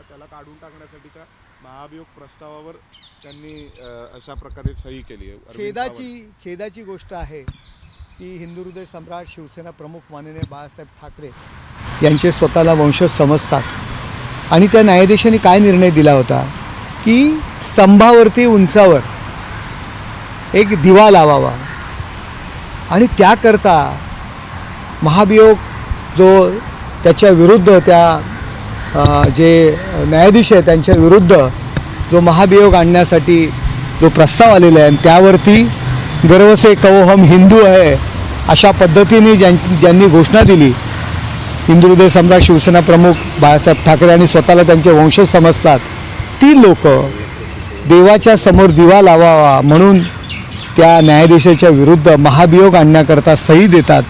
त्याला काढून टाकण्यासाठीच्या महाभियोग प्रस्तावावर त्यांनी अशा प्रकारे सही केली आहे। खेदाची गोष्ट आहे की हिंदू हृदय सम्राट शिवसेना प्रमुख माननीय बाळासाहेब ठाकरे यांचे स्वतःला वंशज समजतात आणि त्या न्यायाधीशांनी काय निर्णय दिला होता की स्तंभावरती उंचावर एक दिवा लावावा आणि त्याकरता महाभियोग जो त्याच्या विरुद्ध त्या जे न्यायाधीश आहे त्यांच्या विरुद्ध जो महाभियोग आणण्यासाठी जो प्रस्ताव आलेला आहे आणि त्यावरती गर्व से कहो हम हिंदू आहे अशा पद्धतीने ज्यांनी घोषणा दिली, हिंदू हृदय सम्राट शिवसेना प्रमुख बाळासाहेब ठाकरे आणि स्वतःला त्यांचे वंशज समजतात, ती लोक देवाच्या समोर दिवा लावावा म्हणून त्या न्यायाधीशाच्या विरुद्ध महाभियोग आणण्याकरता सही देतात।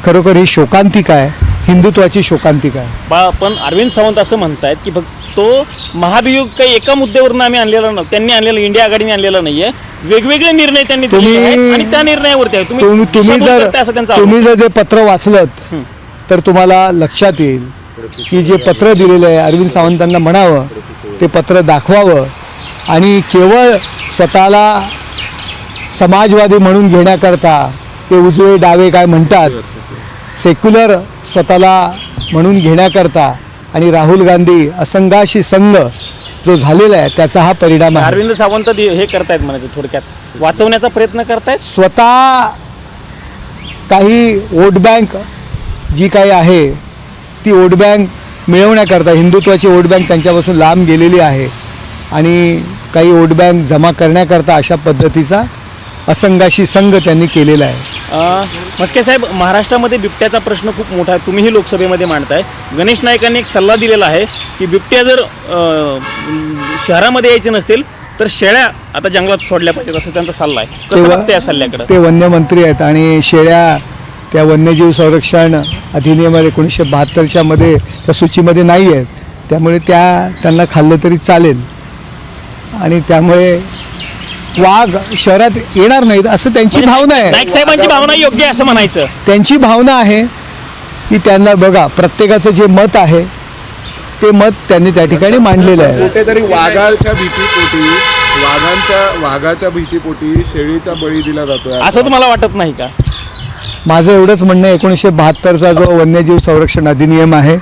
खरोखर ही शोकांतिका आहे, हिंदुत्वाची शोकांतिका आहे। पण अरविंद सावंत असं म्हणतायत की तो महाभियोग काही एका मुद्द्यावरून आम्ही आणलेला नाही, त्यांनी आणलेला, इंडिया आघाडीने आणलेला नाहीये, वेगवेगळे निर्णय त्यांनी दिले आहेत आणि त्या निर्णयावरती आहे। तुम्ही जर जे पत्र वाचलं तर तुम्हाला लक्षात येईल की जे पत्र दिलेलं आहे अरविंद सावंतांना म्हणावं ते पत्र दाखवावं आणि केवळ स्वतःला समाजवादी म्हणून घेण्याकरता ते उजवे डावे काय म्हणतात सेक्युलर स्वतःला म्हणून घेण्याकरता आणि राहुल गांधी असंघाशी संघ जो झालेला आहे त्याचा हा परिणाम आहे। अरविंद सावंत हे करतायत म्हणायचं, थोडक्यात वाचवण्याचा प्रयत्न करतायत। स्वतः काही वोट बँक जी काही आहे ती वोट बँक मिळवण्याकरता हिंदुत्वाची वोट बँक त्यांच्यापासून लांब गेलेली आहे आणि काही वोट बँक जमा करण्याकरता अशा पद्धतीचा असंघाशी संघ त्यांनी केलेला आहे। मस्के साहेब, महाराष्ट्रामध्ये बिबट्याचा प्रश्न खूप मोठा आहे, तुम्हीही लोकसभेमध्ये मांडताय। गणेश नाईकांनी एक सल्ला दिलेला आहे की बिबट्या जर शहरामध्ये यायचे नसतील तर शेळ्या आता जंगलात सोडल्या पाहिजेत, असं त्यांचा सल्ला आहे। कसं बघते या सल्ल्याकडे? ते वन्यमंत्री आहेत आणि शेळ्या त्या वन्यजीव संरक्षण अधिनियम 1972च्या मध्ये त्या सूचीमध्ये नाही आहेत, त्यामुळे त्यांना खाल्लं तरी चालेल आणि त्यामुळे वाघ शहरात येणार नाहीत असं त्यांची भावना आहे। नाईक साहेबांची भावना योग्य आहे असं म्हणायचं? त्यांची भावना आहे की त्यांना बघा प्रत्येकाचं जे मत आहे ते मत त्यांनी त्या ठिकाणी मांडलेलं आहे। कुठेतरी वाघाच्या भीतीपोटी शेळीचा बळी दिला जातोय असं तुम्हाला वाटत नाही का? माझं एवढंच म्हणणं आहे 1972चा जो वन्यजीव संरक्षण अधिनियम आहे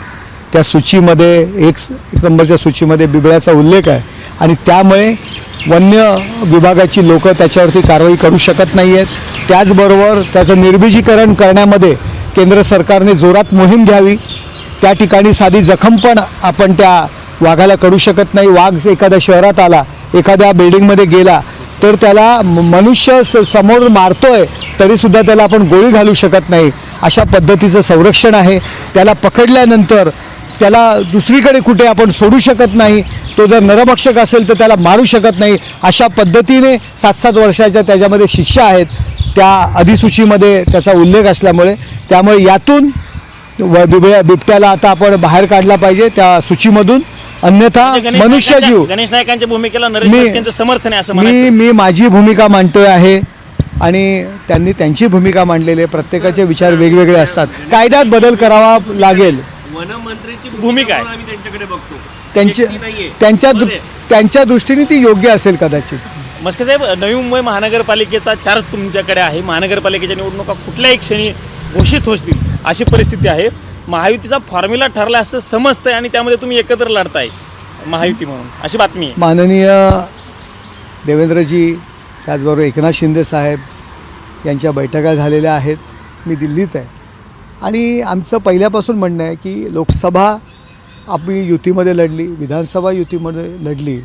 त्या सूचीमध्ये एक नंबरच्या सूचीमध्ये बिबळ्याचा उल्लेख आहे आणि त्यामुळे वन्य विभागाची लोक त्याच्यावरती कारवाई करू शकत नाही आहेत। त्याचबरोबर त्याचं निर्बीजीकरण करण्यामध्ये केंद्र सरकारने जोरात मोहीम घ्यावी। त्या ठिकाणी साधी जखम पण आपण त्या वाघाला करू शकत नाही। वाघ एखाद्या शहरात आला, एखाद्या बिल्डिंगमध्ये गेला तर त्याला मनुष्य समोर मारतोय तरीसुद्धा त्याला आपण गोळी घालू शकत नाही, अशा पद्धतीचं संरक्षण आहे। त्याला पकडल्यानंतर त्याला दुसरीकडे कुठे आपण सोडू शकत नाही, तो जर नरभक्षक असेल तर त्याला मारू शकत नाही, अशा पद्धतीने 7-7 वर्षाच्या त्याच्यामध्ये शिक्षा आहेत त्या अधिसूचीमध्ये त्याचा उल्लेख असल्यामुळे त्यामुळे यातून बिबट्याला आता आपण बाहेर काढला पाहिजे त्या सूचीमधून, अन्यथा मनुष्यजीव। गणेश नाईकांच्या भूमिकेला नरेंद्र मोदींचं समर्थन आहे असं मी माझी भूमिका मांडतोय आहे आणि त्यांनी त्यांची भूमिका मांडलेली आहे। प्रत्येकाचे विचार वेगवेगळे असतात, कायद्यात बदल करावा लागेल। वनमंत्रीची भूमिका आहे, आम्ही त्यांच्याकडे बघतो, त्यांच्या दृष्टीने ती योग्य असेल कदाचित। मस्के साहेब, नवी मुंबई महानगरपालिकेचा चार्ज तुमच्याकडे आहे, महानगरपालिकेच्या निवडणुका कुठल्याही क्षणी घोषित होतील अशी परिस्थिती आहे। महायुतीचा फॉर्म्युला ठरला असं समजतंय आणि त्यामध्ये तुम्ही एकत्र लढताय महायुती म्हणून, अशी बातमी आहे। माननीय देवेंद्रजी त्याचबरोबर एकनाथ शिंदे साहेब यांच्या बैठका झालेल्या आहेत, मी दिल्लीत आहे आणि आमचं पहिल्यापासून म्हणणं आहे की लोकसभा आपली युतीमध्ये लढली, विधानसभा युतीमध्ये लढली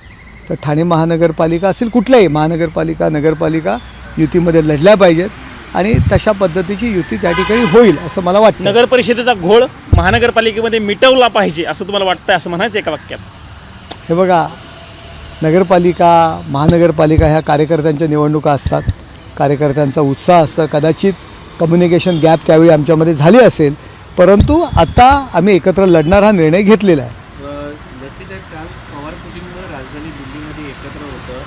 तर ठाणे महानगरपालिका असेल कुठल्याही महानगरपालिका नगरपालिका युतीमध्ये लढल्या पाहिजेत आणि तशा पद्धतीची युती त्या ठिकाणी होईल असं मला वाटतं। नगर परिषदेचा घोळ महानगरपालिकेमध्ये मिटवला पाहिजे असं तुम्हाला वाटतं, असं म्हणायचं एका वाक्यात? हे बघा, नगरपालिका महानगरपालिका ह्या कार्यकर्त्यांच्या निवडणुका असतात, कार्यकर्त्यांचा उत्साह असतं, कदाचित कम्युनिकेशन गॅप त्यावेळी आमच्यामध्ये झाली असेल, परंतु आता आम्ही एकत्र लढणार हा निर्णय घेतलेला आहे। साहेब, काल पवार कुटुंब राजधानी दिल्लीमध्ये एकत्र होतं,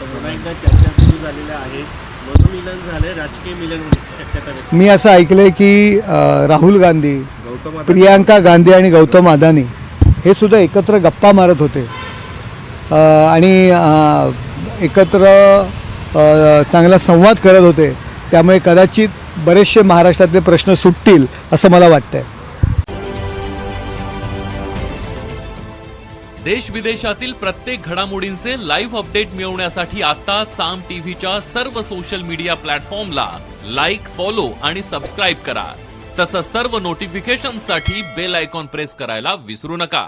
पुन्हा एकदा चर्चा सुरू झालेल्या आहेत, मधुमिलन झालं, राजकीय मिलन होण्याची शक्यता। मी असं ऐकलंय की राहुल गांधी, प्रियांका गांधी आणि गौतम अदानी हे सुद्धा एकत्र गप्पा मारत होते आणि एकत्र चांगला संवाद करत होते. त्यामुळे कदाचित बरेचसे महाराष्ट्रातले प्रश्न सुटतील असं मला वाटतंय. देश विदेशातील प्रत्येक घडामोडींचे लाईव्ह अपडेट मिळवण्यासाठी आता साम टीव्हीच्या सर्व सोशल मीडिया प्लॅटफॉर्मला लाईक, फॉलो आणि सबस्क्राईब करा. तसंच सर्व नोटिफिकेशनसाठी बेल आयकॉन प्रेस करायला विसरू नका.